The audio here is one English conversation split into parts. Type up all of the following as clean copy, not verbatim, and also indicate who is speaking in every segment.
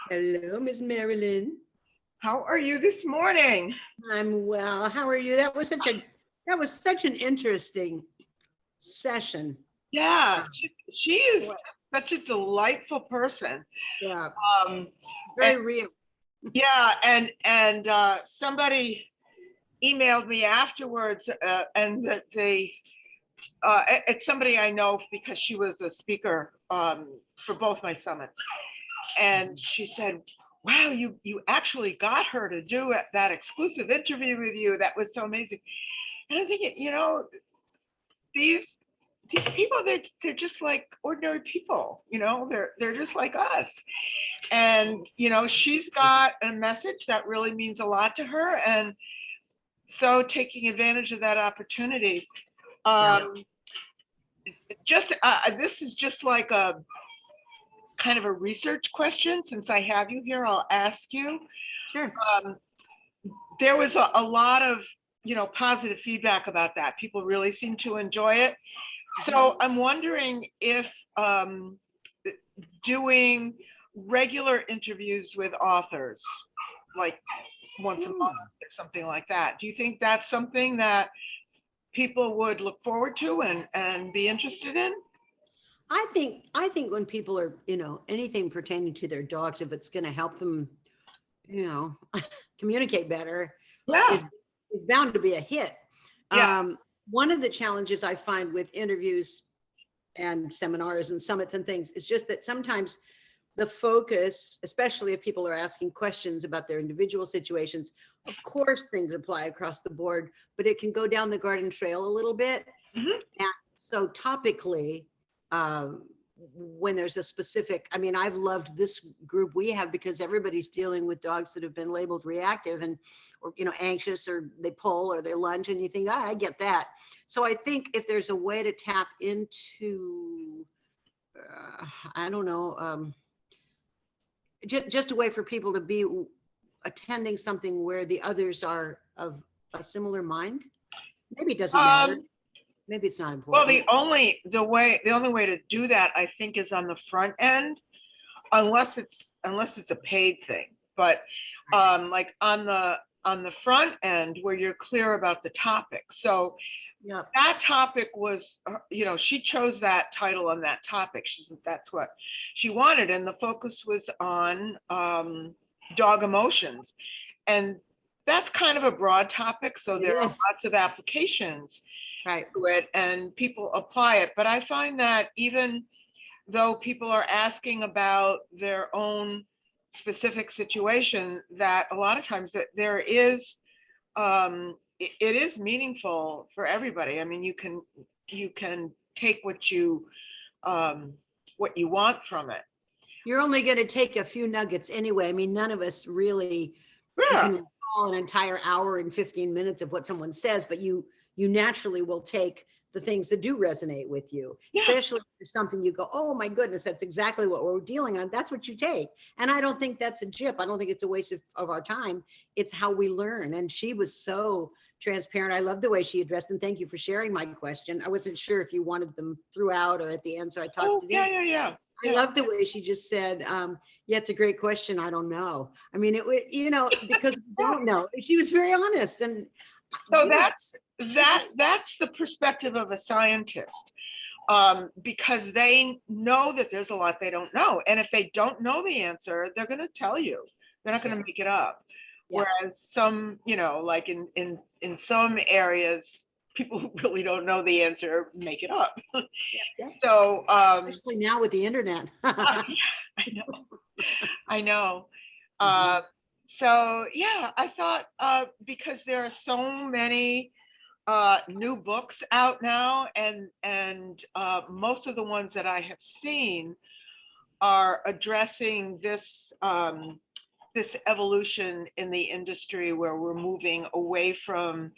Speaker 1: Hello, Miss Marilyn.
Speaker 2: How are you this morning?
Speaker 1: I'm well. How are you? That was such an interesting session.
Speaker 2: Yeah,
Speaker 1: Uh,
Speaker 2: she is
Speaker 1: boy,
Speaker 2: such a delightful person.
Speaker 1: yeah,
Speaker 2: Um, and
Speaker 1: very real.
Speaker 2: yeah, and somebody emailed me afterwards, and that it's somebody I know because she was a speaker for both my summits, and she said, "Wow, you actually got her to do that exclusive interview with you. That was so amazing." And I'm thinking, these these people, they're just like ordinary people, they're just like us. And she's got a message that really means a lot to her, and so taking advantage of that opportunity.
Speaker 1: Yeah,
Speaker 2: Just this is just like a kind of a research question. Since I have you here, I'll ask you.
Speaker 1: sure.
Speaker 2: um, there was a lot of positive feedback about that. People really seem to enjoy it. So I'm wondering if doing regular interviews with authors, like once a month
Speaker 1: Hmm.
Speaker 2: or something like that, do you think that's something that people would look forward to and be interested in?
Speaker 1: I think when people are, anything pertaining to their dogs, if it's going to help them, you know, communicate better, is
Speaker 2: Yeah,
Speaker 1: is bound to be a hit.
Speaker 2: yeah.
Speaker 1: Um, One of the challenges I find with interviews and seminars and summits and things is just that sometimes the focus, especially if people are asking questions about their individual situations, of course, things apply across the board, but it can go down the garden trail a little bit.
Speaker 2: Mhm.
Speaker 1: And so, topically, when there's a specific, I mean, I've loved this group we have because everybody's dealing with dogs that have been labeled reactive and, or, anxious, or they pull or they lunge, and you think, I get that. So, I think if there's a way to tap into, I don't know, just a way for people to be attending something where the others are of a similar mind. Maybe it doesn't matter.
Speaker 2: um
Speaker 1: Maybe it's not
Speaker 2: well,
Speaker 1: important.
Speaker 2: the only way to do that, I think, is on the front end, unless it's a paid thing. But like on the front end, where you're clear about the topic. So
Speaker 1: Yeah.
Speaker 2: that topic was, she chose that title on that topic. She said that's what she wanted, and the focus was on dog emotions. And that's kind of a broad topic, so
Speaker 1: It
Speaker 2: there are
Speaker 1: is.
Speaker 2: lots of applications
Speaker 1: Right.
Speaker 2: to it, and people apply it. But I find that even though people are asking about their own specific situation, that a lot of times that there is, it is meaningful for everybody. I mean, you can take um, what you want from it.
Speaker 1: You're only going to take a few nuggets anyway. I mean, none of us really
Speaker 2: Yeah,
Speaker 1: can recall an entire hour and 15 minutes of what someone says, but you naturally will take the things that do resonate with you,
Speaker 2: yeah,
Speaker 1: especially if there's something you go, oh my goodness, that's exactly what we're dealing on. That's what you take. And I don't think that's a jip. I don't think it's a waste of our time. It's how we learn. And she was so transparent. I love the way she addressed, and thank you for sharing my question. I wasn't sure if you wanted them throughout or at the end, so I tossed
Speaker 2: oh
Speaker 1: it
Speaker 2: yeah,
Speaker 1: in.
Speaker 2: yeah, yeah,
Speaker 1: I
Speaker 2: yeah.
Speaker 1: love the way she just said, yeah, it's a great question. I don't know. I mean, because we don't know. She was very honest. And,
Speaker 2: So
Speaker 1: you know,
Speaker 2: that's the perspective of a scientist, because they know that there's a lot they don't know, and if they don't know the answer, they're going to tell you. They're not going
Speaker 1: yeah,
Speaker 2: to make it up.
Speaker 1: yeah,
Speaker 2: Whereas some, like in some areas, people who really don't know the answer make it up.
Speaker 1: yeah, yeah.
Speaker 2: So
Speaker 1: Especially now with the internet.
Speaker 2: I know, I know.
Speaker 1: Mhm.
Speaker 2: Uh, so yeah, I thought, because there are so many new books out now, and most of the ones that I have seen are addressing this evolution in the industry, where we're moving away from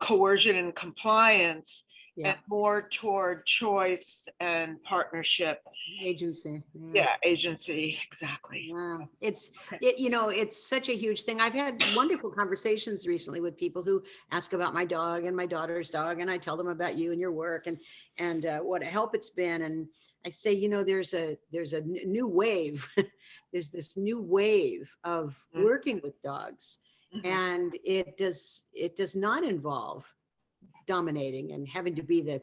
Speaker 2: coercion and compliance, and
Speaker 1: Yeah,
Speaker 2: more toward choice and partnership.
Speaker 1: agency. Yeah.
Speaker 2: Yeah, agency, exactly.
Speaker 1: Yeah,
Speaker 2: Okay.
Speaker 1: it's such a huge thing. I've had wonderful conversations recently with people who ask about my dog and my daughter's dog, and I tell them about you and your work, and what a help it's been. And I say, there's a new wave there's this new wave of
Speaker 2: Mhm.
Speaker 1: working with dogs,
Speaker 2: Mhm.
Speaker 1: and it does not involve dominating and having to be the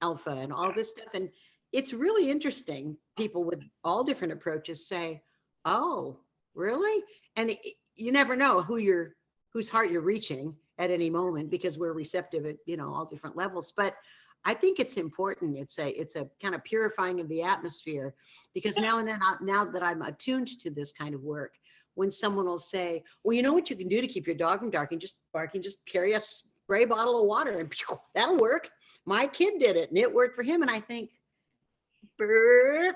Speaker 1: alpha and all this stuff. And it's really interesting. People with all different approaches say, "Oh, really?" And you never know whose heart you're reaching at any moment, because we're receptive at, all different levels. But I think it's important. It's a kind of purifying of the atmosphere, because now and then, now that I'm attuned to this kind of work, when someone will say, "Well, you know what you can do to keep your dog from barking? Just carry a spray bottle of water and that'll work. My kid did it and it worked for him." And I think,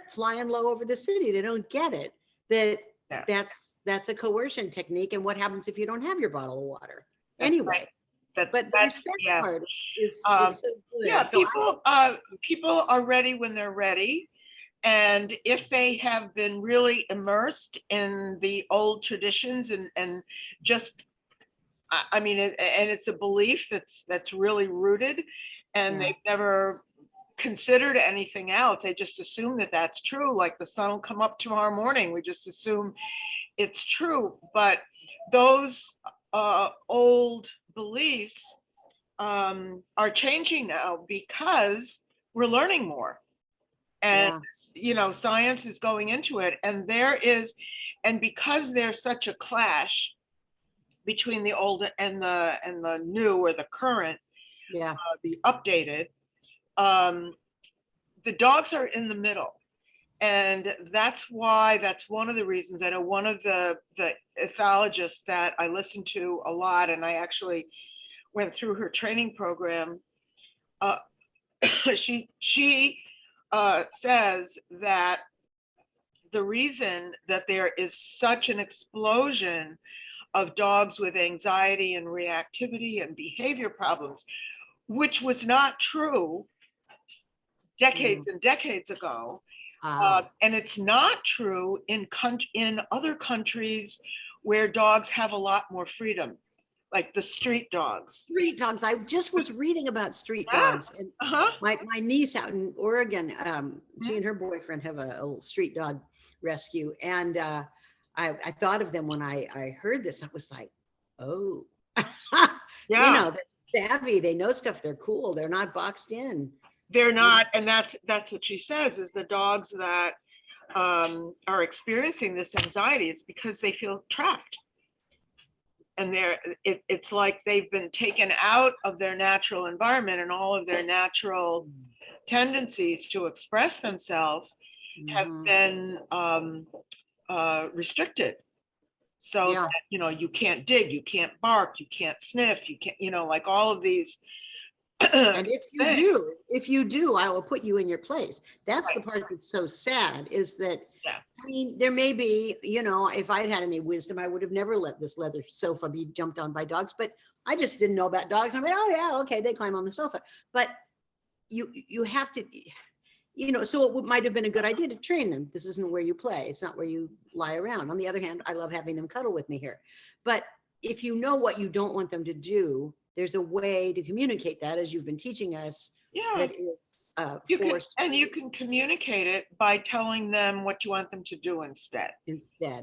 Speaker 1: flying low over the city, they don't get it. That
Speaker 2: Yeah.
Speaker 1: that's a coercion technique. And what happens if you don't have your bottle of water?
Speaker 2: That's
Speaker 1: Anyway,
Speaker 2: right.
Speaker 1: but the
Speaker 2: That's,
Speaker 1: respect
Speaker 2: yeah.
Speaker 1: part is
Speaker 2: Um,
Speaker 1: so good.
Speaker 2: Yeah,
Speaker 1: So
Speaker 2: people are ready when they're ready. And if they have been really immersed in the old traditions and just, I mean, and it's a belief that's really rooted, and
Speaker 1: Yeah.
Speaker 2: they've never considered anything else. They just assume that that's true. Like the sun will come up tomorrow morning. We just assume it's true. But those old beliefs are changing now because we're learning more. And
Speaker 1: Yeah.
Speaker 2: science is going into it, and because there's such a clash between the old and the new, or the current,
Speaker 1: Yeah.
Speaker 2: the updated, the dogs are in the middle. And that's one of the reasons. I know one of the ethologists that I listen to a lot, and I actually went through her training program. uh, she says that the reason that there is such an explosion of dogs with anxiety and reactivity and behavior problems, which was not true decades and decades ago, and it's not true in other countries where dogs have a lot more freedom, like the street dogs.
Speaker 1: Street dogs. I just was reading about street
Speaker 2: Yeah.
Speaker 1: dogs, and
Speaker 2: Uh-huh.
Speaker 1: my niece out in Oregon, she and her boyfriend have a little street dog rescue, and I thought of them when I heard this. I was like, oh,
Speaker 2: Yeah.
Speaker 1: they're savvy. They know stuff. They're cool. They're not boxed in.
Speaker 2: They're not, and that's what she says, is the dogs that are experiencing this anxiety, it's because they feel trapped. And it's like they've been taken out of their natural environment, and all of their natural tendencies to express themselves have been restricted. So
Speaker 1: Yeah.
Speaker 2: that, you can't dig, you can't bark, you can't sniff, you can't, like all of these.
Speaker 1: And
Speaker 2: things.
Speaker 1: if you do, I will put you in your place. That's the
Speaker 2: Right.
Speaker 1: part that's so sad, is that,
Speaker 2: Yeah.
Speaker 1: I mean, there may be, if I'd had any wisdom, I would have never let this leather sofa be jumped on by dogs, but I just didn't know about dogs. I mean, oh yeah, okay, they climb on the sofa. But you have to, so it might have been a good idea to train them. This isn't where you play. It's not where you lie around. On the other hand, I love having them cuddle with me here. But if you know what you don't want them to do, there's a way to communicate that, as you've been teaching us,
Speaker 2: Yeah.
Speaker 1: that is forced.
Speaker 2: You can communicate it by telling them what you want them to do instead.
Speaker 1: Yeah.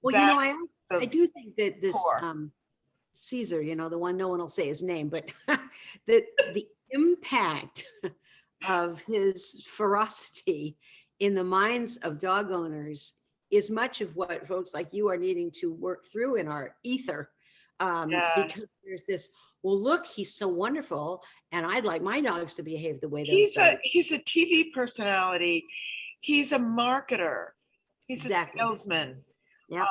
Speaker 1: Well, I do think that this Caesar, the one no one will say his name, but the impact of his ferocity in the minds of dog owners is much of what folks like you are needing to work through in our ether. Because there's this, well, look, he's so wonderful, and I'd like my dogs to behave the way those dogs.
Speaker 2: He's a TV personality. He's a marketer. He's a salesman.
Speaker 1: Yeah.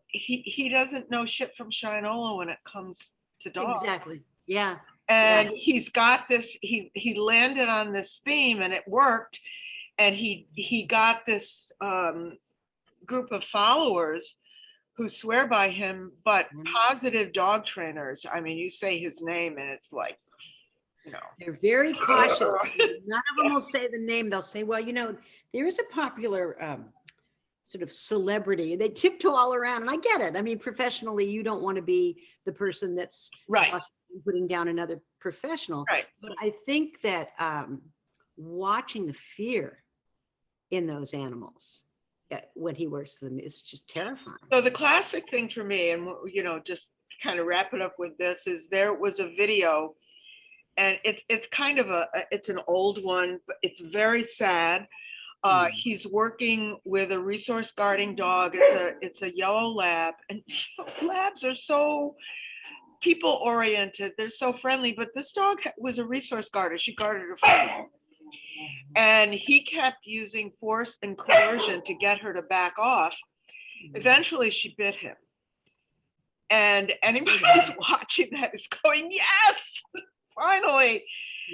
Speaker 2: He doesn't know shit from Shinola when it comes to dogs.
Speaker 1: Exactly. Yeah.
Speaker 2: And he's got this, he landed on this theme, and it worked. And he got this group of followers who swear by him, but positive dog trainers. I mean, you say his name and it's like,
Speaker 1: they're very cautious. None of them will say the name. They'll say, well, there is a popular sort of celebrity. They tiptoe all around, and I get it. I mean, professionally, you don't want to be the person that's putting down another professional.
Speaker 2: Right.
Speaker 1: But I think that watching the fear in those animals when he works with them. It's just terrifying.
Speaker 2: So the classic thing for me, and just kind of wrap it up with this, is there was a video, and it's kind of it's an old one, but it's very sad. He's working with a resource guarding dog. It's a yellow lab, and labs are so people oriented. They're so friendly, but this dog was a resource guarder. She guarded her family. And he kept using force and coercion to get her to back off. Eventually she bit him. And anybody who's watching that is going, yes, finally.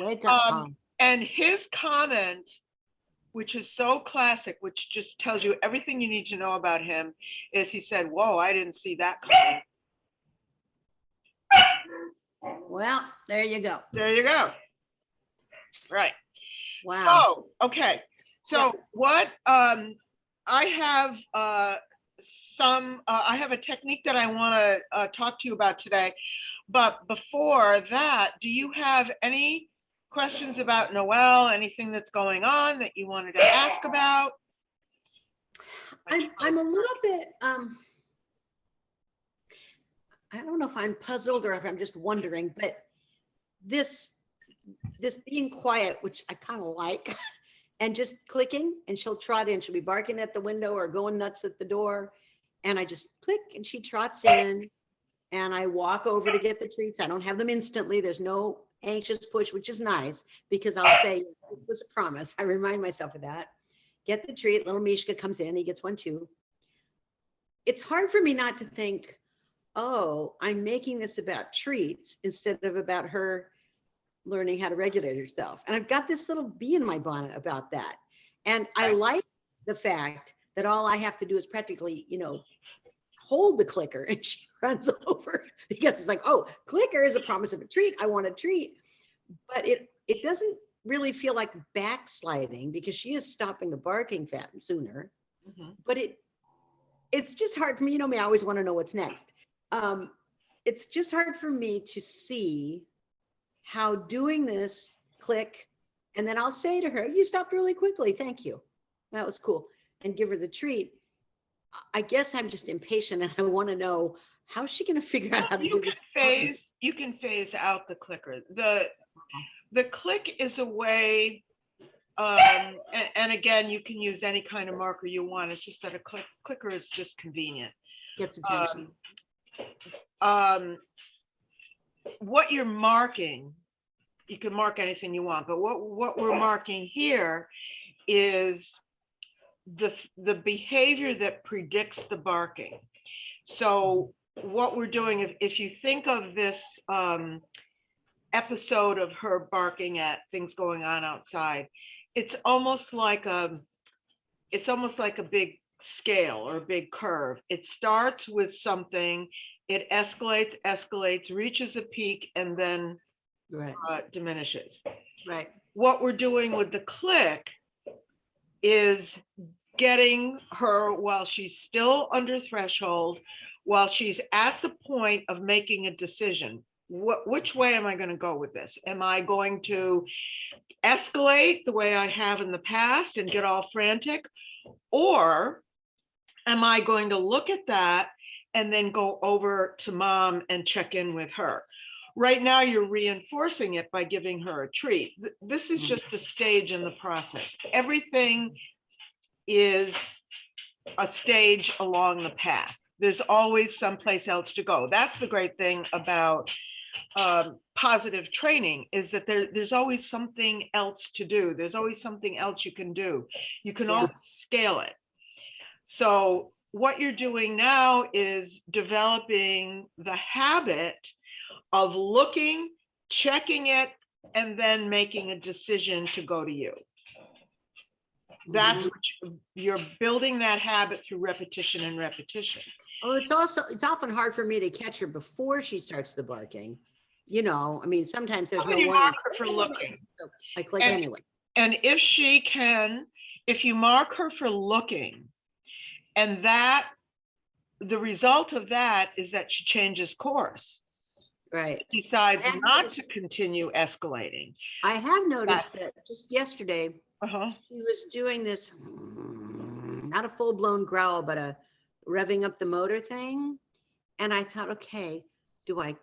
Speaker 1: Wake up.
Speaker 2: And his comment, which is so classic, which just tells you everything you need to know about him, is he said, whoa, I didn't see that coming.
Speaker 1: Well, there you go.
Speaker 2: There you go. Right.
Speaker 1: Wow.
Speaker 2: So, okay. So what I have I have a technique that I want to talk to you about today. But before that, do you have any questions about Noelle? Anything that's going on that you wanted to ask about?
Speaker 1: I'm a little bit I don't know if I'm puzzled or if I'm just wondering, but this being quiet, which I kind of like, and just clicking, and she'll trot in. She'll be barking at the window or going nuts at the door, and I just click and she trots in, and I walk over to get the treats. I don't have them instantly. There's no anxious push, which is nice, because I'll say it was a promise. I remind myself of that. Get the treat. Little Mishka comes in. He gets one too. It's hard for me not to think, oh, I'm making this about treats instead of about her learning how to regulate herself. And I've got this little bee in my bonnet about that. And I like the fact that all I have to do is practically, hold the clicker and she runs over, because it's like, oh, clicker is a promise of a treat. I want a treat. But it doesn't really feel like backsliding, because she is stopping the barking sooner. Mm-hmm. But it's just hard for me. You know me, I always want to know what's next. It's just hard for me to see how doing this click, and then I'll say to her, you stopped really quickly. Thank you. That was cool. And give her the treat. I guess I'm just impatient, and I want to know, how's she going to figure out how to do this?
Speaker 2: You can phase out the clicker. The click is a way, and again, you can use any kind of marker you want. It's just that a clicker is just convenient.
Speaker 1: Gets attention.
Speaker 2: What you're marking, you can mark anything you want, but what we're marking here is the behavior that predicts the barking. So what we're doing, if you think of this episode of her barking at things going on outside, it's almost like a big scale or a big curve. It starts with something, it escalates, reaches a peak, and then diminishes.
Speaker 1: Right.
Speaker 2: What we're doing with the click is getting her while she's still under threshold, while she's at the point of making a decision. Which way am I going to go with this? Am I going to escalate the way I have in the past and get all frantic? Or am I going to look at that and then go over to mom and check in with her? Right now, you're reinforcing it by giving her a treat. This is just a stage in the process. Everything is a stage along the path. There's always someplace else to go. That's the great thing about positive training, is that there's always something else to do. There's always something else you can do. You can always scale it. So what you're doing now is developing the habit of looking, checking it, and then making a decision to go to you. That's what you're building, that habit through repetition and repetition.
Speaker 1: Oh, it's often hard for me to catch her before she starts the barking. I mean, sometimes there's no
Speaker 2: you
Speaker 1: warning.
Speaker 2: mark her for looking.
Speaker 1: So I click anyway.
Speaker 2: And if you mark her for looking, and the result of that is that she changes course.
Speaker 1: Right.
Speaker 2: Decides not to continue escalating. I
Speaker 1: have noticed that just yesterday,
Speaker 2: she
Speaker 1: was doing this. not a full blown growl, but a revving up the motor thing. And I thought, okay, do I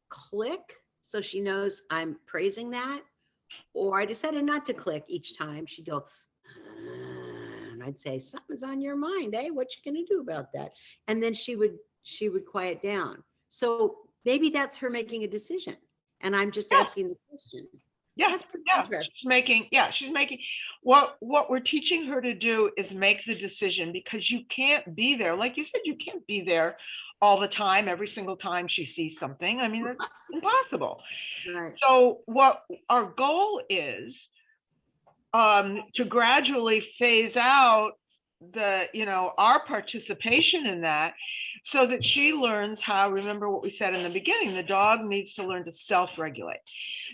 Speaker 1: click so she knows I'm praising that? Or I decided not to click each time. She'd go, and I'd say, something's on your mind, eh? What you gonna do about that? And then she would quiet down. So maybe that's her making a decision. And I'm just asking the question.
Speaker 2: Yeah,
Speaker 1: That's pretty
Speaker 2: yeah,
Speaker 1: interesting.
Speaker 2: she's making, what we're teaching her to do is make the decision, because you can't be there. Like you said, you can't be there all the time, every single time she sees something. I mean, that's impossible.
Speaker 1: Right.
Speaker 2: So what our goal is to gradually phase out the, our participation in that, so that she learns how, remember what we said in the beginning, the dog needs to learn to self-regulate,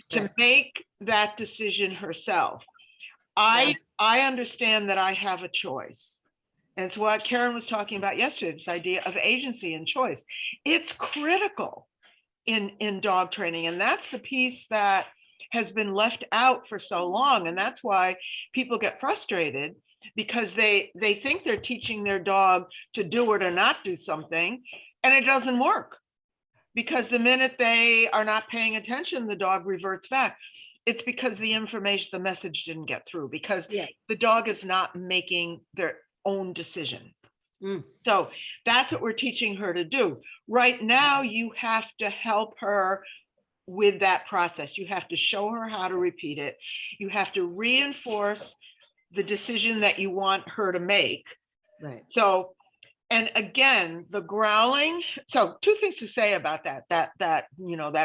Speaker 2: to
Speaker 1: Right.
Speaker 2: make that decision herself.
Speaker 1: Yeah.
Speaker 2: I understand that I have a choice. And it's what Karen was talking about yesterday, this idea of agency and choice. It's critical in dog training. And that's the piece that has been left out for so long. And that's why people get frustrated, because they think they're teaching their dog to do it or not do something, and it doesn't work. Because the minute they are not paying attention, the dog reverts back. It's because the information, the message didn't get through, because the dog is not making their own decision. So that's what we're teaching her to do. Right now, you have to help her with that process. You have to show her how to repeat it. You have to reinforce the decision that you want her to make.
Speaker 1: Right.
Speaker 2: So, and again, the growling. So two things to say about that that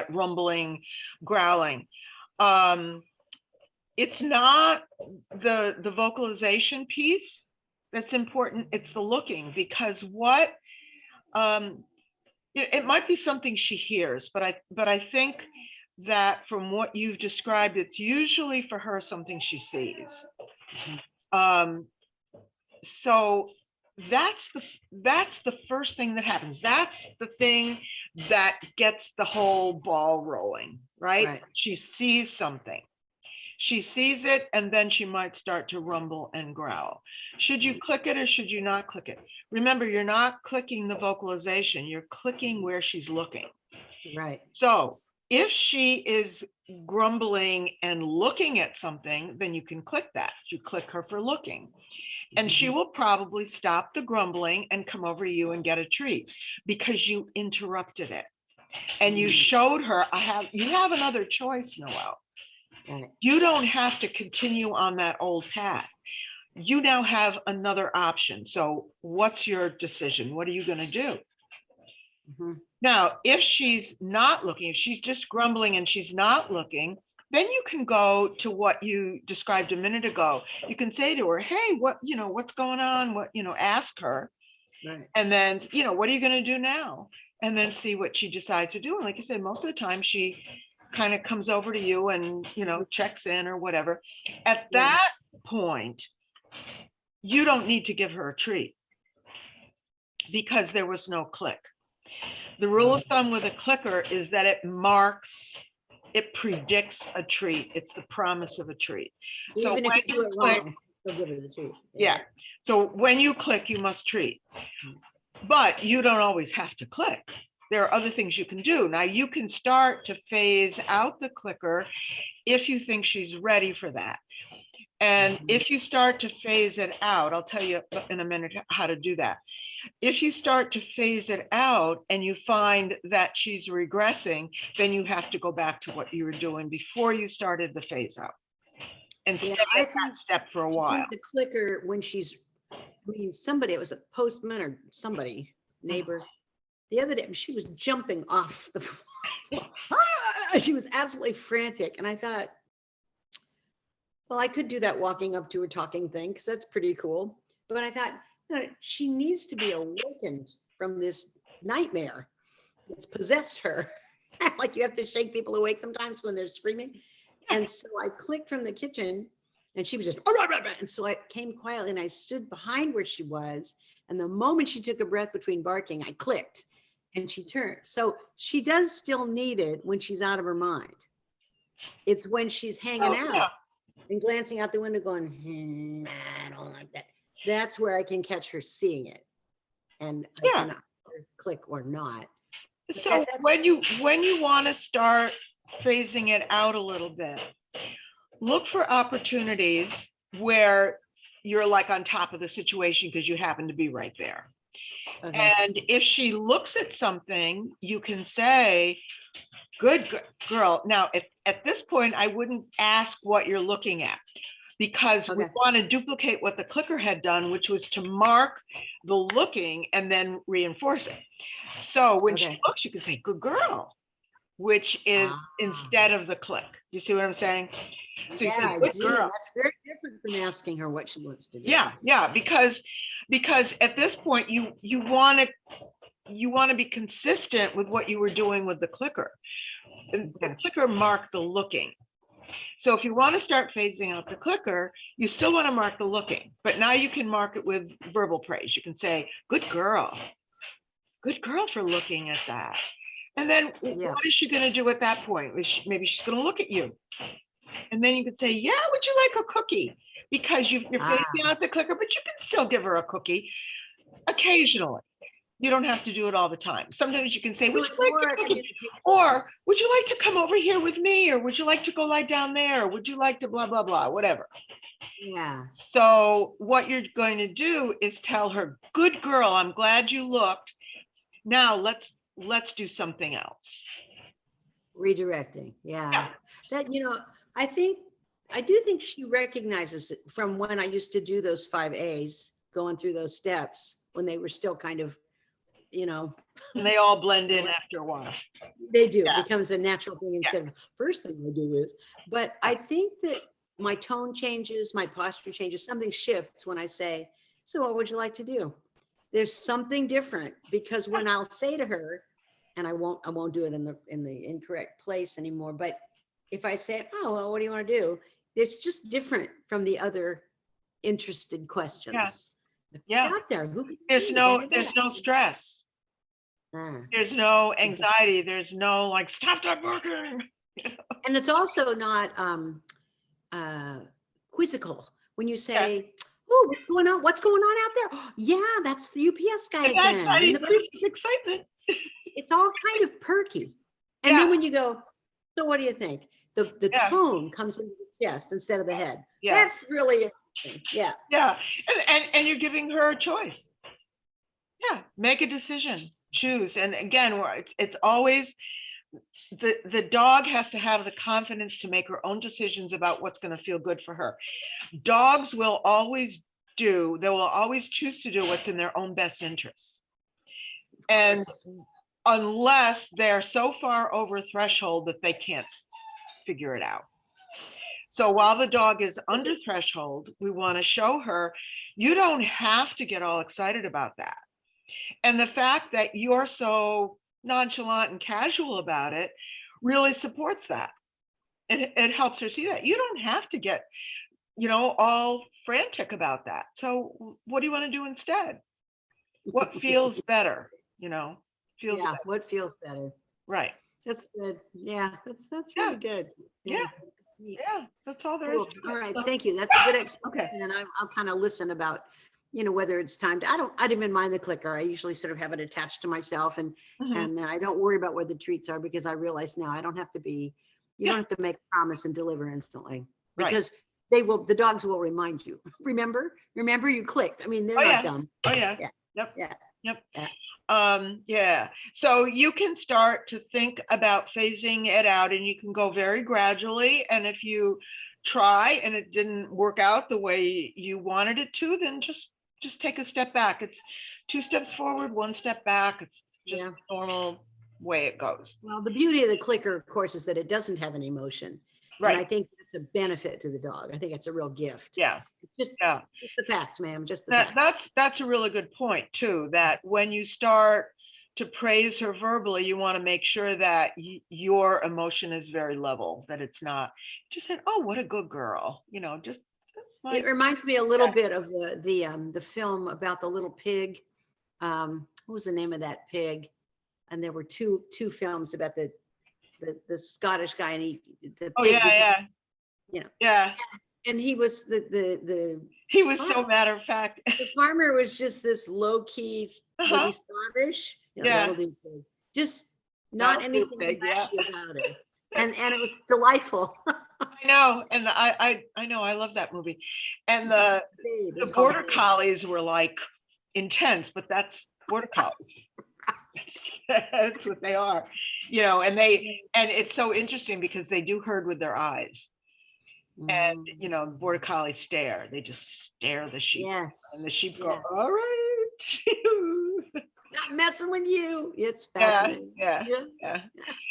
Speaker 2: rumbling, growling. It's not the vocalization piece that's important. It's the looking, because it might be something she hears, but I think that from what you've described, it's usually for her something she sees. So that's the first thing that happens. That's the thing that gets the whole ball rolling, right? She sees something. She sees it, and then she might start to rumble and growl. Should you click it or should you not click it? Remember, you're not clicking the vocalization, you're clicking where she's looking.
Speaker 1: Right.
Speaker 2: So if she is grumbling and looking at something, then you can click that. You click her for looking. And she will probably stop the grumbling and come over to you and get a treat, because you interrupted it. And you showed her, you have another choice, Noelle.
Speaker 1: Right.
Speaker 2: You don't have to continue on that old path. You now have another option. So what's your decision? What are you going to do? Now, if she's not looking, if she's just grumbling and she's not looking, then you can go to what you described a minute ago. You can say to her, hey, what's going on? Ask her.
Speaker 1: Right.
Speaker 2: And then, what are you going to do now? And then see what she decides to do. And like I said, most of the time she kind of comes over to you and, checks in or whatever. At that point, you don't need to give her a treat, because there was no click. The rule of thumb with a clicker is that it predicts a treat. It's the promise of a treat. So
Speaker 1: even if you do it wrong, they'll give her the treat.
Speaker 2: Yeah. So when you click, you must treat. But you don't always have to click. There are other things you can do. Now you can start to phase out the clicker if you think she's ready for that. And if you start to phase it out, I'll tell you in a minute how to do that. If you start to phase it out and you find that she's regressing, then you have to go back to what you were doing before you started the phase out, and stay at that step for a while.
Speaker 1: The clicker, when somebody, it was a postman or somebody, neighbor, the other day, she was jumping off the floor. She was absolutely frantic. And I thought, well, I could do that walking up to her talking thing, because that's pretty cool. But I thought, she needs to be awakened from this nightmare that's possessed her. Like you have to shake people awake sometimes when they're screaming. And so I clicked from the kitchen, and she was just, and so I came quietly and I stood behind where she was. And the moment she took a breath between barking, I clicked and she turned. So she does still need it when she's out of her mind. It's when she's hanging out and glancing out the window going, I don't like that. that's where I can catch her seeing it. And I
Speaker 2: Yeah.
Speaker 1: can either click or not. But
Speaker 2: So
Speaker 1: that's
Speaker 2: when you want to start phasing it out a little bit, look for opportunities where you're like on top of the situation because you happen to be right there.
Speaker 1: okay.
Speaker 2: And if she looks at something, you can say, good girl. Now, at this point, I wouldn't ask what you're looking at, because we
Speaker 1: Okay.
Speaker 2: want to duplicate what the clicker had done, which was to mark the looking and then reinforce it. So when she
Speaker 1: Okay.
Speaker 2: looks, you can say, good girl, which is
Speaker 1: Ah.
Speaker 2: instead of the click. You see what I'm saying? So you
Speaker 1: Yeah,
Speaker 2: say,
Speaker 1: I
Speaker 2: good
Speaker 1: do.
Speaker 2: girl.
Speaker 1: That's very different from asking her what she wants to do.
Speaker 2: Yeah, because at this point you want to be consistent with what you were doing with the clicker. The
Speaker 1: Okay.
Speaker 2: clicker marked the looking. So if you want to start phasing out the clicker, you still want to mark the looking, but now you can mark it with verbal praise. You can say, good girl for looking at that. And then
Speaker 1: Yeah.
Speaker 2: what is she going to do at that point? Maybe she's going to look at you. And then you could say, yeah, would you like a cookie? Because you're
Speaker 1: Ah.
Speaker 2: phasing out the clicker, but you can still give her a cookie occasionally. You don't have to do it all the time. Sometimes you can say,
Speaker 1: So
Speaker 2: would you
Speaker 1: it's
Speaker 2: like
Speaker 1: more
Speaker 2: the
Speaker 1: a
Speaker 2: cookie?
Speaker 1: communication.
Speaker 2: Or would you like to come over here with me? Or would you like to go lie down there? Or would you like to blah, blah, blah, whatever.
Speaker 1: Yeah.
Speaker 2: So what you're going to do is tell her, good girl, I'm glad you looked. Now let's do something else.
Speaker 1: Redirecting.
Speaker 2: Yeah.
Speaker 1: Yeah. That, I do think she recognizes it from when I used to do those 5 A's, going through those steps when they were still kind of,
Speaker 2: And they all blend in after a while.
Speaker 1: they do. It
Speaker 2: Yeah.
Speaker 1: becomes a natural thing instead of first thing I do is. But I think that my tone changes, my posture changes, something shifts when I say, so what would you like to do? There's something different, because when I'll say to her, and I won't do it in the incorrect place anymore, but if I say, oh, well, what do you want to do? It's just different from the other interested questions.
Speaker 2: Yeah.
Speaker 1: Out there. Who can
Speaker 2: There's
Speaker 1: see?
Speaker 2: no stress.
Speaker 1: Ah.
Speaker 2: There's no anxiety. There's no like, stop that working.
Speaker 1: And it's also not quizzical when you say, oh, what's going on? What's going on out there? Oh, yeah, that's the UPS guy again.
Speaker 2: That
Speaker 1: And
Speaker 2: increases excitement.
Speaker 1: it's all kind of perky. And then when you go, so what do you think? The tone comes into the chest instead of the head.
Speaker 2: Yeah.
Speaker 1: That's really interesting. Yeah.
Speaker 2: Yeah. And you're giving her a choice. Yeah. Make a decision. Choose. And again, it's always the dog has to have the confidence to make her own decisions about what's going to feel good for her. Dogs will always they will always choose to do what's in their own best interests. And unless they're so far over threshold that they can't figure it out. So while the dog is under threshold, we want to show her, you don't have to get all excited about that. And the fact that you're so nonchalant and casual about it really supports that. It helps her see that you don't have to get, all frantic about that. So what do you want to do instead? What feels better, feels better.
Speaker 1: What feels better?
Speaker 2: Right.
Speaker 1: That's good. Yeah, that's really good.
Speaker 2: Yeah. That's all there is.
Speaker 1: Cool. All right, thank you. That's a good explanation.
Speaker 2: Okay.
Speaker 1: And I'll kind of listen about, whether it's time to, I don't even mind the clicker. I usually sort of have it attached to myself, and then I don't worry about where the treats are, because I realize now I don't have to be, you don't have to make a promise and deliver instantly, because the dogs will remind you. Remember you clicked. I mean, they're not dumb.
Speaker 2: Oh yeah.
Speaker 1: Yeah.
Speaker 2: Yep. Yeah. So you can start to think about phasing it out, and you can go very gradually. And if you try and it didn't work out the way you wanted it to, then just take a step back. It's 2 steps forward, 1 step back. It's just the normal way it goes.
Speaker 1: Well, the beauty of the clicker, of course, is that it doesn't have any emotion.
Speaker 2: Right.
Speaker 1: And I think that's a benefit to the dog. I think it's a real gift.
Speaker 2: Yeah.
Speaker 1: Just the facts, ma'am. Just the facts.
Speaker 2: That's a really good point too, that when you start to praise her verbally, you want to make sure that your emotion is very level, that it's not just saying, oh, what a good girl, just like,
Speaker 1: it reminds me a little bit of the film about the little pig. What was the name of that pig? And there were two films about the Scottish guy, and the pig.
Speaker 2: Yeah.
Speaker 1: And he was
Speaker 2: He was so matter of fact.
Speaker 1: the farmer was just this low key, was he
Speaker 2: Uh-huh.
Speaker 1: Scottish? Yeah,
Speaker 2: Yeah.
Speaker 1: that'll do. Good. Just not
Speaker 2: That'll do
Speaker 1: anything
Speaker 2: big, yeah.
Speaker 1: flashy about it. And it was delightful.
Speaker 2: I know, and I know, I love that movie. And
Speaker 1: Babe,
Speaker 2: the
Speaker 1: it's called
Speaker 2: border
Speaker 1: Babe.
Speaker 2: collies were like intense, but that's border collies. That's what they are, you know, and it's so interesting because they do herd with their eyes. And, you know, border collies stare, they just stare the sheep.
Speaker 1: Yes.
Speaker 2: And the sheep go,
Speaker 1: yes.
Speaker 2: all right.
Speaker 1: Not messing with you. It's
Speaker 2: Yeah,
Speaker 1: fascinating.
Speaker 2: yeah, yeah.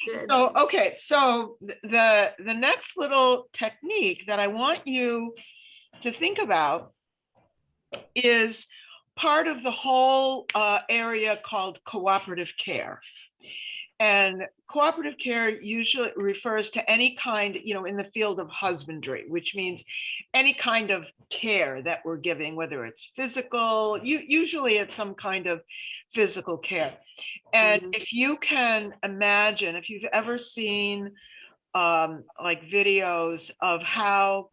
Speaker 1: Good.
Speaker 2: So, okay, so the next little technique that I want you to think about is part of the whole area called cooperative care. And cooperative care usually refers to any kind, you know, in the field of husbandry, which means any kind of care that we're giving, whether it's physical, usually it's some kind of physical care. And if you can imagine, if you've ever seen like videos of how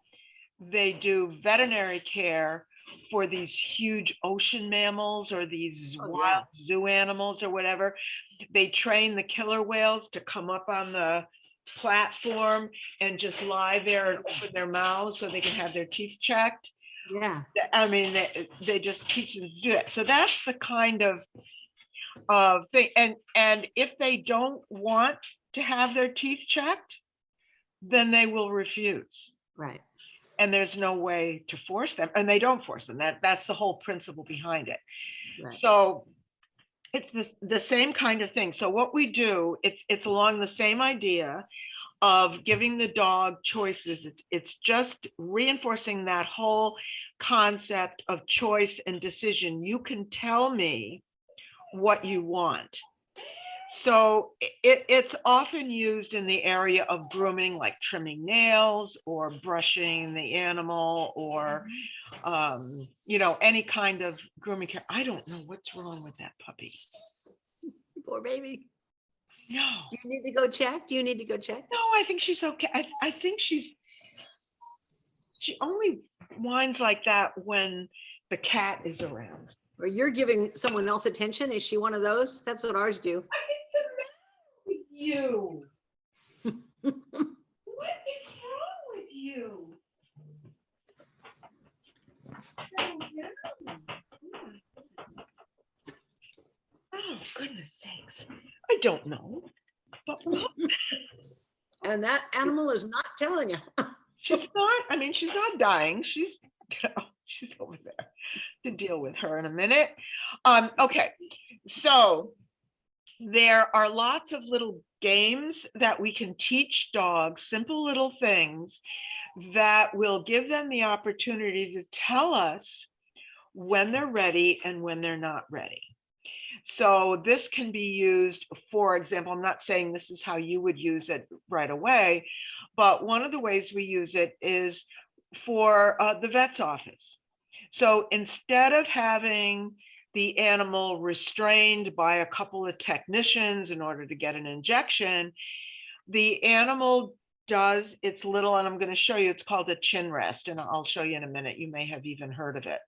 Speaker 2: they do veterinary care for these huge ocean mammals or these wild zoo animals or whatever, they train the killer whales to come up on the platform and just lie there and open their mouths so they can have their teeth checked.
Speaker 1: Yeah.
Speaker 2: I mean, they just teach them to do it. So that's the kind of thing. And if they don't want to have their teeth checked, then they will refuse.
Speaker 1: Right.
Speaker 2: And there's no way to force them, and they don't force them. That's the whole principle behind it. Right. So it's the same kind of thing. So what we do, it's along the same idea of giving the dog choices. It's just reinforcing that whole concept of choice and decision. You can tell me what you want. So it's often used in the area of grooming, like trimming nails or brushing the animal, or you know, any kind of grooming care. I don't know what's wrong with that puppy.
Speaker 1: Poor baby.
Speaker 2: No.
Speaker 1: Do you need to go check? Do you need to go check?
Speaker 2: No, I think she's okay. I think she only whines like that when the cat is around.
Speaker 1: Or you're giving someone else attention. Is she one of those? That's what ours do.
Speaker 2: With you? What is wrong with you? Oh, goodness sakes. I don't know. But
Speaker 1: and that animal is not telling you.
Speaker 2: She's not, I mean, she's not dying. She's over there. To deal with her in a minute. Okay, so there are lots of little games that we can teach dogs, simple little things that will give them the opportunity to tell us when they're ready and when they're not ready. So this can be used, for example, I'm not saying this is how you would use it right away, but one of the ways we use it is for the vet's office. So instead of having the animal restrained by a couple of technicians in order to get an injection, the animal does its little, and I'm going to show you, it's called a chin rest, and I'll show you in a minute. You may have even heard of it.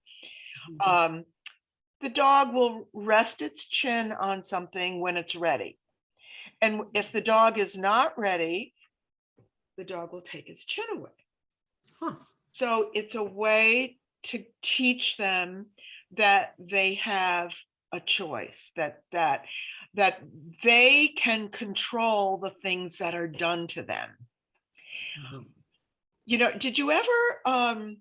Speaker 2: The dog will rest its chin on something when it's ready. And if the dog is not ready, the dog will take its chin away. Huh. So it's a way to teach them that they have a choice, that they can control the things that are done to them. You know, did you ever,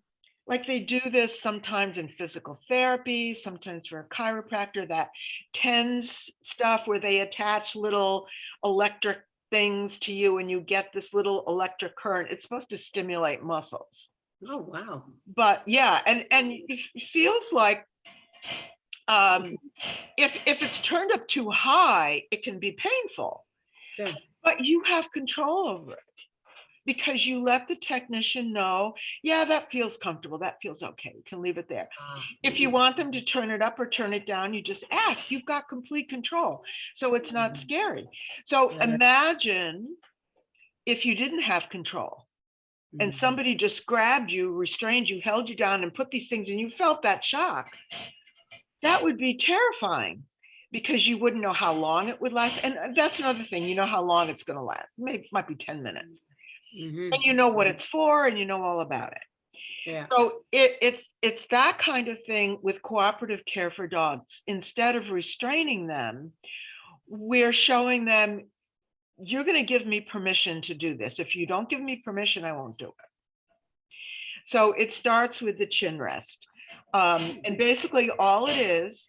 Speaker 2: like they do this sometimes in physical therapy, sometimes for a chiropractor, that TENS stuff where they attach little electric things to you and you get this little electric current. It's supposed to stimulate muscles.
Speaker 1: Oh, wow.
Speaker 2: But yeah, and it feels like if it's turned up too high, it can be painful. Sure. But you have control over it because you let the technician know, yeah, that feels comfortable, that feels okay, you can leave it there. If you want them to turn it up or turn it down, you just ask. You've got complete control, so it's not scary. So imagine if you didn't have control. and somebody just grabbed you, restrained you, held you down and put these things, and you felt that shock, that would be terrifying because you wouldn't know how long it would last. And that's another thing, you know how long it's going to last. Maybe might be 10 minutes. And you know what it's for, and you know all about it.
Speaker 1: Yeah.
Speaker 2: So it's that kind of thing with cooperative care for dogs. Instead of restraining them, we're showing them, you're going to give me permission to do this. If you don't give me permission, I won't do it. So it starts with the chin rest. And basically all it is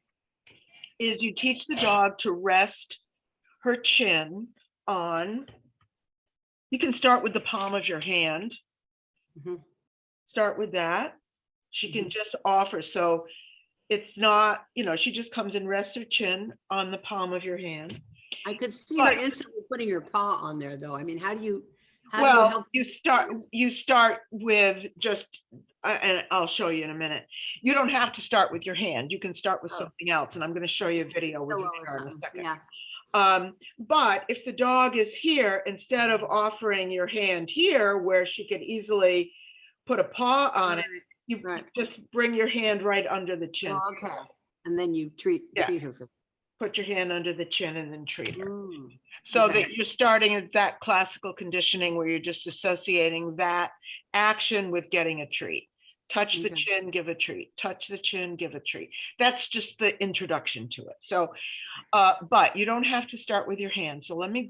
Speaker 2: you teach the dog to rest her chin on, you can start with the palm of your hand. Start with that. She can just offer. So it's not, she just comes and rests her chin on the palm of your hand.
Speaker 1: I could see her instantly putting her paw on there, though. I mean, how do you
Speaker 2: help? You start with just, and I'll show you in a minute. You don't have to start with your hand. You can start with something else, and I'm going to show you a video with your chair in a second.
Speaker 1: Yeah.
Speaker 2: But if the dog is here, instead of offering your hand here, where she could easily put a paw on it, you just bring your hand right under the chin.
Speaker 1: Oh, okay, and then you treat her for.
Speaker 2: Put your hand under the chin and then treat her. So that you're starting at that classical conditioning where you're just associating that action with getting a treat. Touch the chin, give a treat. Touch the chin, give a treat. That's just the introduction to it. So, but you don't have to start with your hand. So let me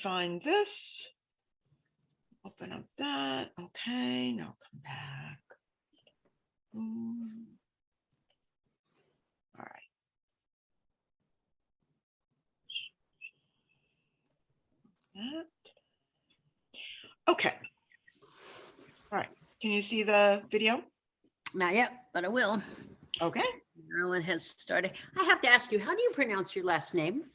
Speaker 2: find this. Open up that. Okay, now come back. All right. Okay. All right. Can you see the video?
Speaker 1: Not yet, but I will.
Speaker 2: Okay.
Speaker 1: Marilyn has started. I have to ask you, how do you pronounce your last name?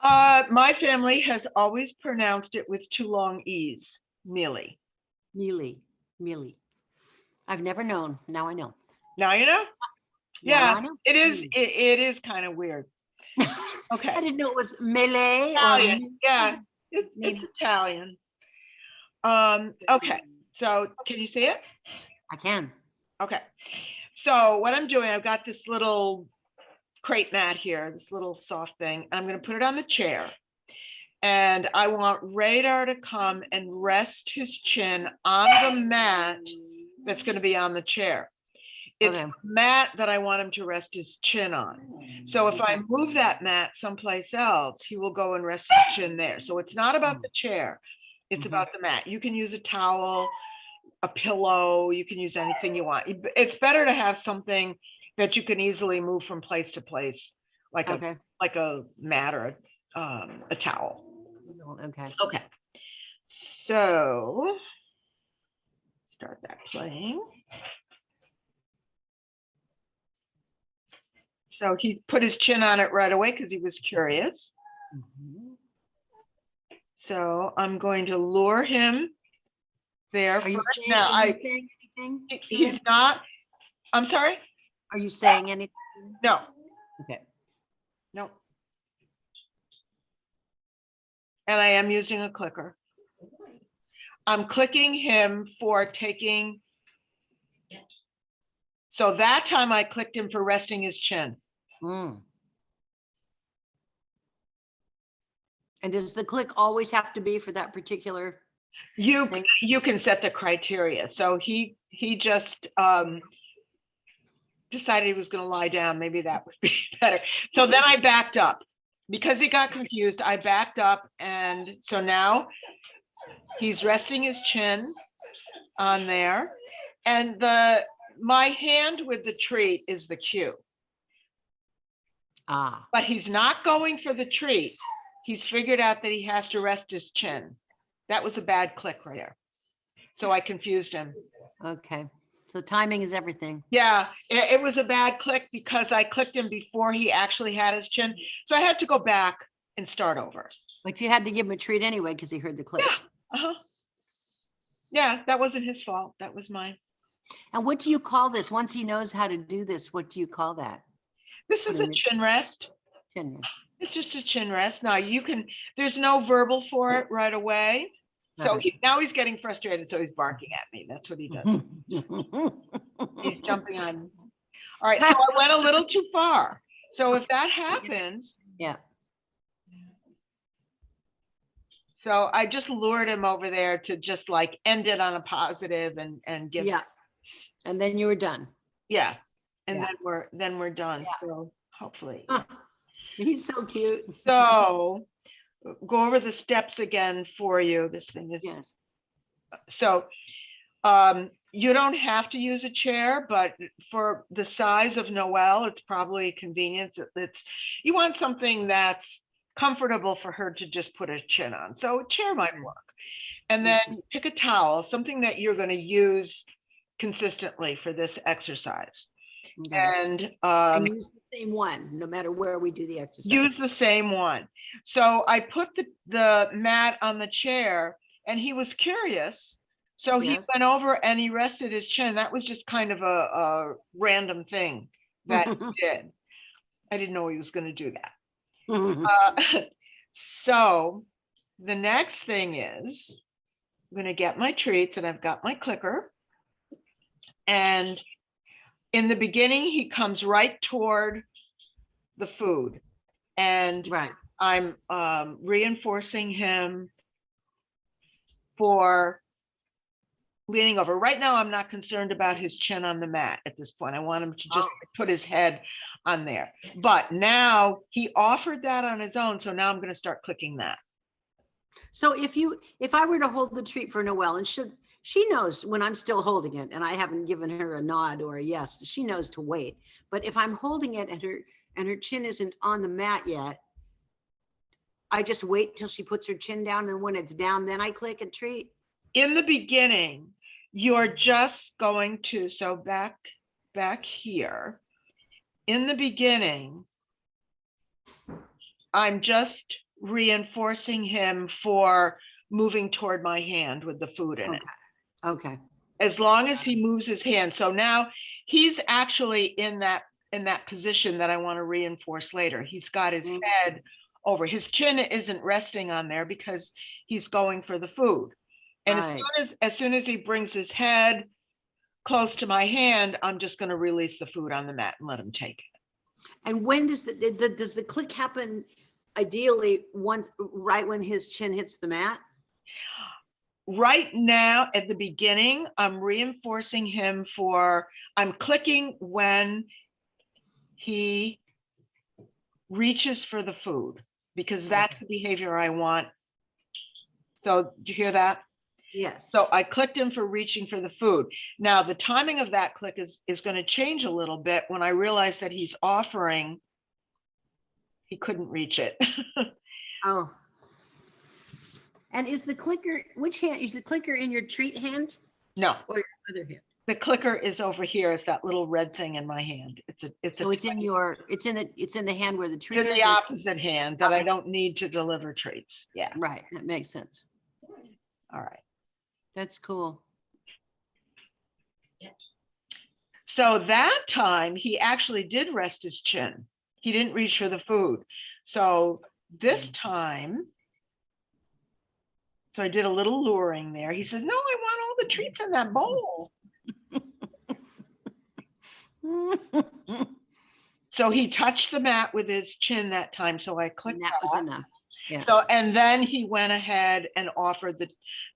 Speaker 2: My family has always pronounced it with 2 long E's. Mealy.
Speaker 1: Mealy. I've never known. Now I know.
Speaker 2: Now you know?
Speaker 1: Now
Speaker 2: Yeah,
Speaker 1: I know.
Speaker 2: it is. It is kind of weird. Okay.
Speaker 1: I didn't know it was melee.
Speaker 2: Italian. Yeah, it's Italian. Okay. So can you see it?
Speaker 1: I can.
Speaker 2: Okay. So what I'm doing, I've got this little crate mat here, this little soft thing, and I'm going to put it on the chair. And I want Radar to come and rest his chin on the mat that's going to be on the chair. It's the mat that I want him to rest his chin on. So if I move that mat someplace else, he will go and rest his chin there. So it's not about the chair. It's about the mat. You can use a towel, a pillow, you can use anything you want. It's better to have something that you can easily move from place to place, like a mat or a towel. Okay. So start that playing. So he put his chin on it right away because he was curious. So I'm going to lure him there.
Speaker 1: Are you saying anything?
Speaker 2: He's not. I'm sorry?
Speaker 1: Are you saying anything?
Speaker 2: No.
Speaker 1: Okay.
Speaker 2: No. And I am using a clicker. I'm clicking him for taking. So that time I clicked him for resting his chin.
Speaker 1: And does the click always have to be for that particular thing?
Speaker 2: You can set the criteria. So he just decided he was going to lie down. Maybe that would be better. So then I backed up because he got confused. I backed up, and so now he's resting his chin on there, and my hand with the treat is the cue. But he's not going for the treat. He's figured out that he has to rest his chin. That was a bad click right there. So I confused him.
Speaker 1: Okay. So timing is everything.
Speaker 2: Yeah, it was a bad click because I clicked him before he actually had his chin. So I had to go back and start over.
Speaker 1: But you had to give him a treat anyway because he heard the click.
Speaker 2: Yeah. Yeah, that wasn't his fault. That was mine.
Speaker 1: And what do you call this? Once he knows how to do this, what do you call that?
Speaker 2: This is a chin rest.
Speaker 1: Chin rest.
Speaker 2: It's just a chin rest. Now there's no verbal for it right away. So now he's getting frustrated, so he's barking at me. That's what he does. He's jumping on. All right, so I went a little too far. So if that happens,
Speaker 1: Yeah.
Speaker 2: so I just lured him over there to just like end it on a positive and give.
Speaker 1: Yeah. And then you were done.
Speaker 2: Yeah. And
Speaker 1: Yeah.
Speaker 2: then we're done.
Speaker 1: Yeah.
Speaker 2: So hopefully.
Speaker 1: He's so cute.
Speaker 2: So go over the steps again for you. This thing is.
Speaker 1: Yes.
Speaker 2: So you don't have to use a chair, but for the size of Noelle, it's probably a convenience. You want something that's comfortable for her to just put her chin on. So a chair might work. And then pick a towel, something that you're going to use consistently for this exercise.
Speaker 1: Okay.
Speaker 2: And
Speaker 1: use the same one, no matter where we do the exercise.
Speaker 2: Use the same one. So I put the mat on the chair and he was curious. So he went over and he rested his chin. That was just kind of a random thing that he did. I didn't know he was going to do that. So the next thing is I'm going to get my treats, and I've got my clicker. And in the beginning, he comes right toward the food. And I'm reinforcing him for leaning over. Right now, I'm not concerned about his chin on the mat at this point. I want him to just put his head on there. But now he offered that on his own. So now I'm going to start clicking that.
Speaker 1: So if I were to hold the treat for Noelle, and she knows when I'm still holding it and I haven't given her a nod or a yes, she knows to wait. But if I'm holding it and her chin isn't on the mat yet, I just wait till she puts her chin down, and when it's down, then I click and treat.
Speaker 2: In the beginning, you're just going to, so back here, in the beginning, I'm just reinforcing him for moving toward my hand with the food in it.
Speaker 1: Okay.
Speaker 2: As long as he moves his hand. So now he's actually in that position that I want to reinforce later. He's got his head over. His chin isn't resting on there because he's going for the food. And as soon as he brings his head close to my hand, I'm just going to release the food on the mat and let him take it.
Speaker 1: And when does the click happen? Ideally, right when his chin hits the mat?
Speaker 2: Right now, at the beginning, I'm reinforcing him I'm clicking when he reaches for the food, because that's the behavior I want. So did you hear that?
Speaker 1: Yes.
Speaker 2: So I clicked him for reaching for the food. Now the timing of that click is going to change a little bit when I realize that he's offering. He couldn't reach it.
Speaker 1: Oh. And is the clicker, which hand, is the clicker in your treat hand?
Speaker 2: No.
Speaker 1: Or your other hand?
Speaker 2: The clicker is over here. It's that little red thing in my hand. It's in the hand where the treat is. It's in the opposite hand that I don't need to deliver treats. Yeah.
Speaker 1: Right. That makes sense.
Speaker 2: All right.
Speaker 1: That's cool.
Speaker 2: So that time he actually did rest his chin. He didn't reach for the food. So this time, so I did a little luring there. He says, no, I want all the treats in that bowl. So he touched the mat with his chin that time. So I clicked
Speaker 1: and that was enough. Yeah.
Speaker 2: So, and then he went ahead and offered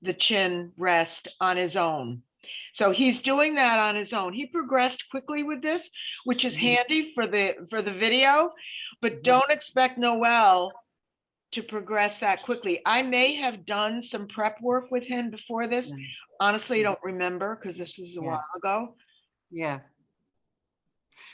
Speaker 2: the chin rest on his own. So he's doing that on his own. He progressed quickly with this, which is handy for the video, but don't expect Noelle to progress that quickly. I may have done some prep work with him before this. Honestly, I don't remember because this was a while ago.
Speaker 1: Yeah.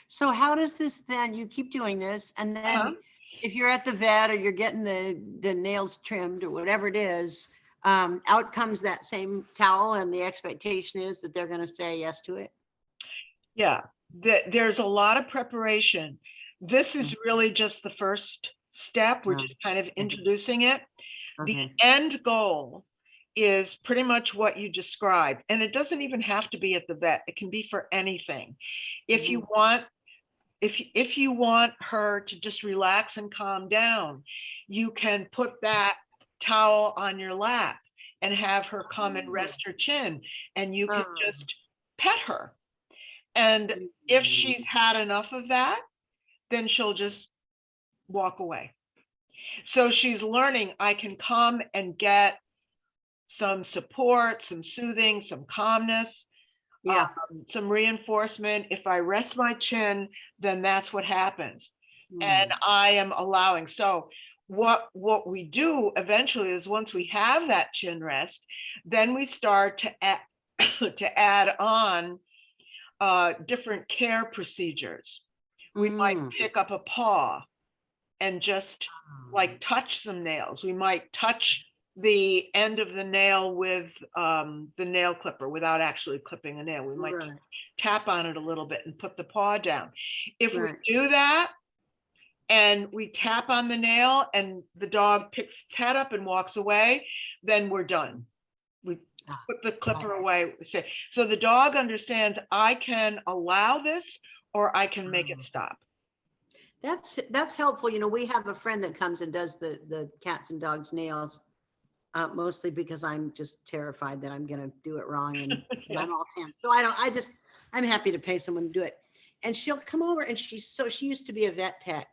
Speaker 1: So how does this then, you keep doing this, and then if you're at the vet or you're getting the nails trimmed or whatever it is, out comes that same towel, and the expectation is that they're going to say yes to it?
Speaker 2: Yeah, there's a lot of preparation. This is really just the first step. We're just kind of introducing it. The end goal is pretty much what you described, and it doesn't even have to be at the vet. It can be for anything. If you want, if you want her to just relax and calm down, you can put that towel on your lap and have her come and rest her chin, and you can just pet her. And if she's had enough of that, then she'll just walk away. So she's learning, I can come and get some support, some soothing, some calmness,
Speaker 1: Yeah.
Speaker 2: some reinforcement. If I rest my chin, then that's what happens. And I am allowing. So what we do eventually is, once we have that chin rest, then we start to add on different care procedures. We might pick up a paw and just like touch some nails. We might touch the end of the nail with the nail clipper without actually clipping a nail. We might tap on it a little bit and put the paw down. If we do that and we tap on the nail and the dog picks its head up and walks away, then we're done. We put the clipper away. So the dog understands, I can allow this or I can make it stop.
Speaker 1: That's helpful. You know, we have a friend that comes and does the cats and dogs nails, mostly because I'm just terrified that I'm going to do it wrong and I'm all tense. So I'm happy to pay someone to do it. And she'll come over and she used to be a vet tech.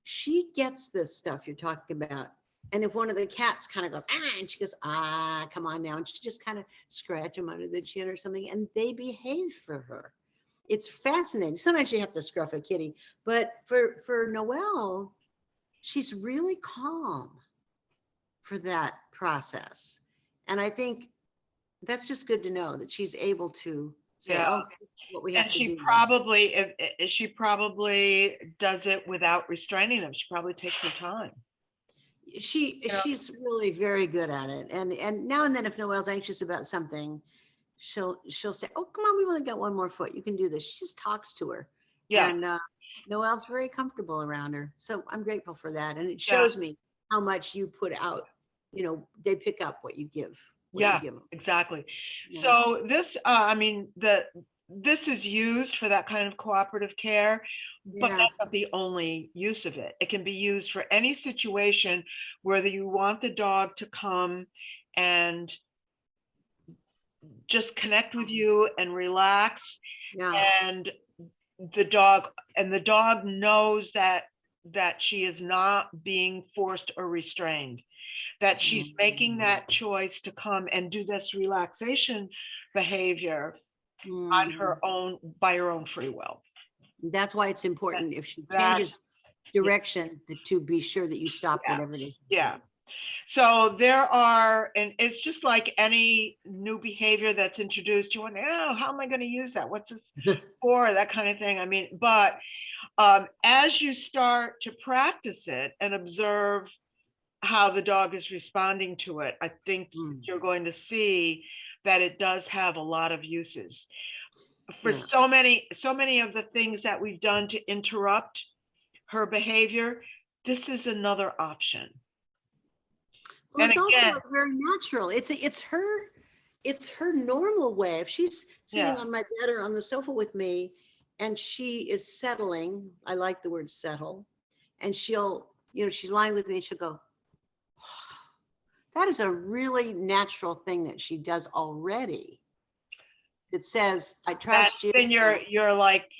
Speaker 1: She gets this stuff you're talking about. And if one of the cats kind of goes, and she goes, come on now. And she just kind of scratch them under the chin or something. And they behave for her. It's fascinating. Sometimes you have to scruff a kitty, but for Noelle, she's really calm for that process. And I think that's just good to know that she's able to say, what we have to do.
Speaker 2: She probably does it without restraining them. She probably takes her time.
Speaker 1: She's really very good at it. And now and then, if Noelle's anxious about something, she'll say, oh, come on, we've only got one more foot. You can do this. She just talks to her. Yeah. And Noelle's very comfortable around her. So I'm grateful for that. And it shows me how much you put out. You know, they pick up what you give.
Speaker 2: You give them. Exactly. Yeah. So this, this is used for that kind of cooperative care, but that's not the only use of it. It can be used for any situation where you want the dog to come and just connect with you and relax. And the dog knows that she is not being forced or restrained, that she's making that choice to come and do this relaxation behavior on her own, by her own free will.
Speaker 1: That's why it's important, if she changes direction, to be sure that you stop whatever it is.
Speaker 2: Yeah. So there are, and it's just like any new behavior that's introduced, you wonder, how am I going to use that? What's this for? That kind of thing. I mean, but as you start to practice it and observe how the dog is responding to it, I think you're going to see that it does have a lot of uses. For so many of the things that we've done to interrupt her behavior, this is another option.
Speaker 1: Well, and it's also very natural. It's her normal way. If she's sitting on my bed or on the sofa with me and she is settling, I like the word settle, and she'll, she's lying with me and she'll go, that is a really natural thing that she does already. It says, I trust you.
Speaker 2: Then you're like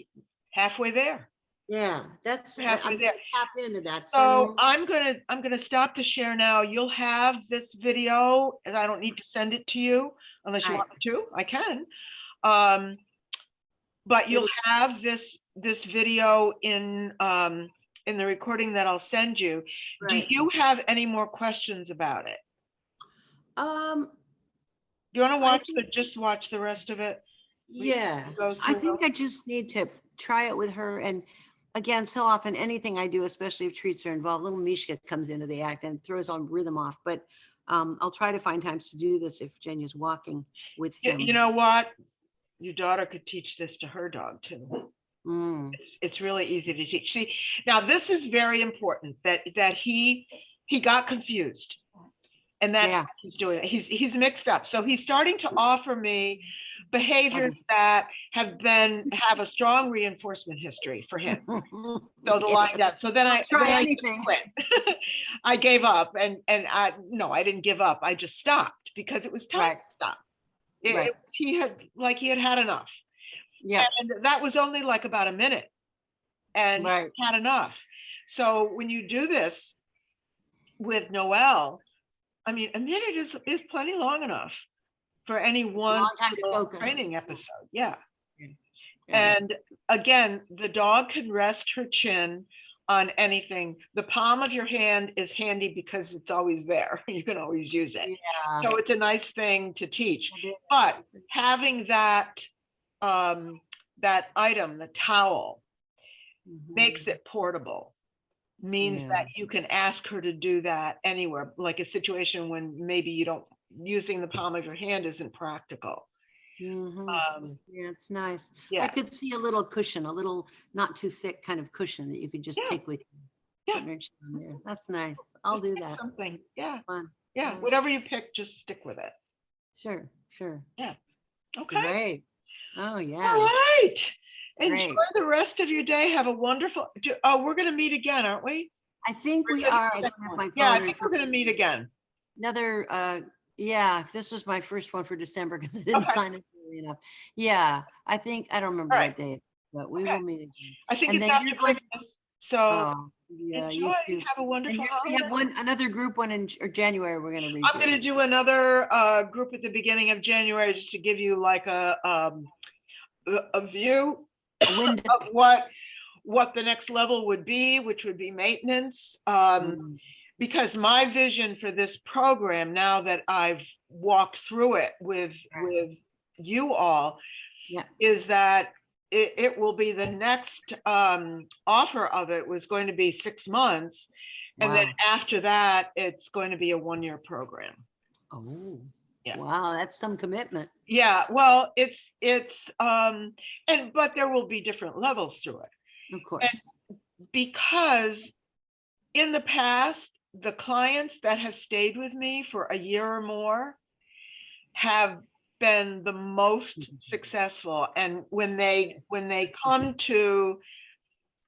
Speaker 2: halfway there.
Speaker 1: Yeah, that's halfway there. Tap into that.
Speaker 2: So I'm gonna stop the share now. You'll have this video, and I don't need to send it to you unless you want me to. I can, but you'll have this video in the recording that I'll send you. Do you have any more questions about it? You want to watch just watch the rest of it?
Speaker 1: Yeah, I think I just need to try it with her. And again, so often anything I do, especially if treats are involved, little Mishka comes into the act and throws all rhythm off. But I'll try to find times to do this if Jenya's walking with him. You know what?
Speaker 2: Your daughter could teach this to her dog too. It's really easy to teach. See, now this is very important that he got confused. And that's what he's doing. He's mixed up. So he's starting to offer me behaviors that have a strong reinforcement history for him. So to line up. So then I quit. I gave up, and I didn't give up. I just stopped. because it was time
Speaker 1: Right.
Speaker 2: to stop.
Speaker 1: Right.
Speaker 2: He had had enough.
Speaker 1: Yeah.
Speaker 2: And that was only like about a minute, and
Speaker 1: Right.
Speaker 2: he had enough. So when you do this with Noelle, I mean, a minute is plenty long enough for any one
Speaker 1: Long time to
Speaker 2: little
Speaker 1: focus.
Speaker 2: training episode. Yeah.
Speaker 1: Yeah.
Speaker 2: And again, the dog can rest her chin on anything. The palm of your hand is handy because it's always there. You can always use it.
Speaker 1: Yeah.
Speaker 2: So it's a nice thing to teach.
Speaker 1: It is.
Speaker 2: But having that that item, the towel, makes it portable. Means
Speaker 1: Yeah.
Speaker 2: that you can ask her to do that anywhere, like a situation when maybe you don't, using the palm of your hand isn't practical.
Speaker 1: Mhm. Yeah, it's nice. I
Speaker 2: Yeah.
Speaker 1: could see a little cushion, a little not too thick kind of cushion that you could just
Speaker 2: Yeah.
Speaker 1: take with you.
Speaker 2: Yeah.
Speaker 1: Putting her chin there. That's nice. I'll do that.
Speaker 2: Something. Yeah.
Speaker 1: Fun.
Speaker 2: Yeah.
Speaker 1: Yeah.
Speaker 2: Whatever you pick, just stick with it.
Speaker 1: Sure. Sure.
Speaker 2: Okay.
Speaker 1: Great. Oh
Speaker 2: All
Speaker 1: yeah.
Speaker 2: right. Enjoy
Speaker 1: Great.
Speaker 2: the rest of your day. Have a wonderful. Oh, we're going to meet again, aren't we?
Speaker 1: I think
Speaker 2: Or is
Speaker 1: we
Speaker 2: this the
Speaker 1: are. I don't
Speaker 2: second
Speaker 1: have
Speaker 2: one?
Speaker 1: my
Speaker 2: Yeah, I
Speaker 1: phone in
Speaker 2: think we're
Speaker 1: front
Speaker 2: going
Speaker 1: of
Speaker 2: to
Speaker 1: me.
Speaker 2: meet again.
Speaker 1: Another, yeah, this was my first one for December because I didn't
Speaker 2: Okay.
Speaker 1: sign up early enough. Yeah, I think, I don't remember
Speaker 2: All
Speaker 1: what
Speaker 2: right.
Speaker 1: day, but we
Speaker 2: Okay.
Speaker 1: will meet again.
Speaker 2: I think
Speaker 1: And
Speaker 2: it's
Speaker 1: then
Speaker 2: after
Speaker 1: you're going,
Speaker 2: Christmas. So
Speaker 1: oh, yeah, you
Speaker 2: enjoy.
Speaker 1: too.
Speaker 2: Have a
Speaker 1: And
Speaker 2: wonderful
Speaker 1: we
Speaker 2: holiday.
Speaker 1: have another group one in January we're going to
Speaker 2: I'm going to
Speaker 1: redo.
Speaker 2: do another group at the beginning of January just to give you like a view
Speaker 1: A window.
Speaker 2: of what the next level would be, which would be maintenance.
Speaker 1: Mm,
Speaker 2: Because my vision for this program, now that I've walked through it with you all,
Speaker 1: Yeah.
Speaker 2: is that it will be the next offer of it was going to be 6 months. And then
Speaker 1: Wow.
Speaker 2: after that, it's going to be a 1-year program.
Speaker 1: Oh,
Speaker 2: Yeah.
Speaker 1: wow, that's some commitment.
Speaker 2: Yeah, well, but there will be different levels through it.
Speaker 1: Of course.
Speaker 2: Because in the past, the clients that have stayed with me for a year or more have been the most successful. And when they come to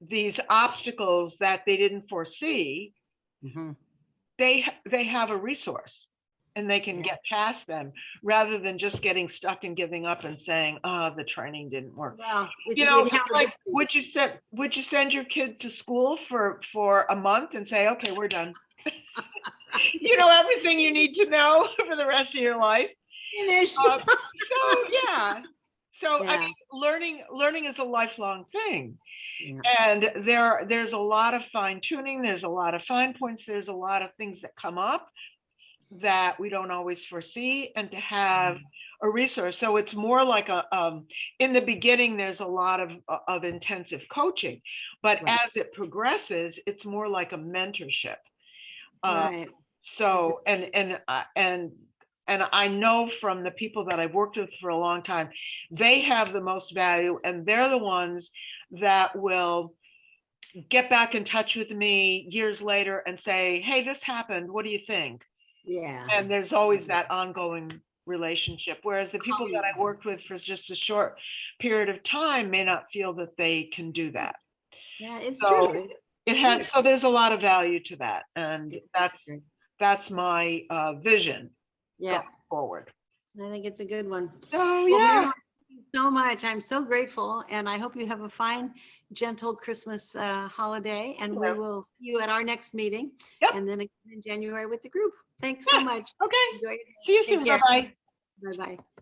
Speaker 2: these obstacles that they didn't foresee,
Speaker 1: Mhm.
Speaker 2: they have a resource and they can
Speaker 1: Yeah.
Speaker 2: get past them rather than just getting stuck and giving up and saying, oh, the training didn't work.
Speaker 1: Well, it's
Speaker 2: You
Speaker 1: the
Speaker 2: know, it's like,
Speaker 1: accountability.
Speaker 2: would you send your kid to school for a month and say, okay, we're done? You know everything you need to know for the rest of your life.
Speaker 1: Finished.
Speaker 2: So yeah. So I
Speaker 1: Yeah.
Speaker 2: mean, learning is a lifelong thing.
Speaker 1: Yeah.
Speaker 2: And there's a lot of fine tuning, there's a lot of fine points, there's a lot of things that come up that we don't always foresee, and to have a resource. So it's more like in the beginning, there's a lot of intensive coaching, but
Speaker 1: Right.
Speaker 2: as it progresses, it's more like a mentorship.
Speaker 1: Right.
Speaker 2: So, and I know from the people that I've worked with for a long time, they have the most value, and they're the ones that will get back in touch with me years later and say, hey, this happened, what do you think?
Speaker 1: Yeah.
Speaker 2: And there's always that ongoing relationship. Whereas the people that I worked with for just a short period of time may not feel that they can do that.
Speaker 1: Yeah, it's
Speaker 2: So
Speaker 1: true.
Speaker 2: so there's a lot of value to that. And
Speaker 1: Great.
Speaker 2: that's my vision
Speaker 1: Yeah,
Speaker 2: going forward.
Speaker 1: I think it's a good one.
Speaker 2: Oh,
Speaker 1: Well,
Speaker 2: yeah.
Speaker 1: Marilyn, thank you so much. I'm so grateful, and I hope you have a fine, gentle Christmas holiday, and we will see you at our next meeting.
Speaker 2: Yep.
Speaker 1: And then again in January with the group. Thanks so much.
Speaker 2: Okay.
Speaker 1: Enjoy your day.
Speaker 2: See you
Speaker 1: Take
Speaker 2: soon.
Speaker 1: care.
Speaker 2: Bye-bye.
Speaker 1: Bye-bye.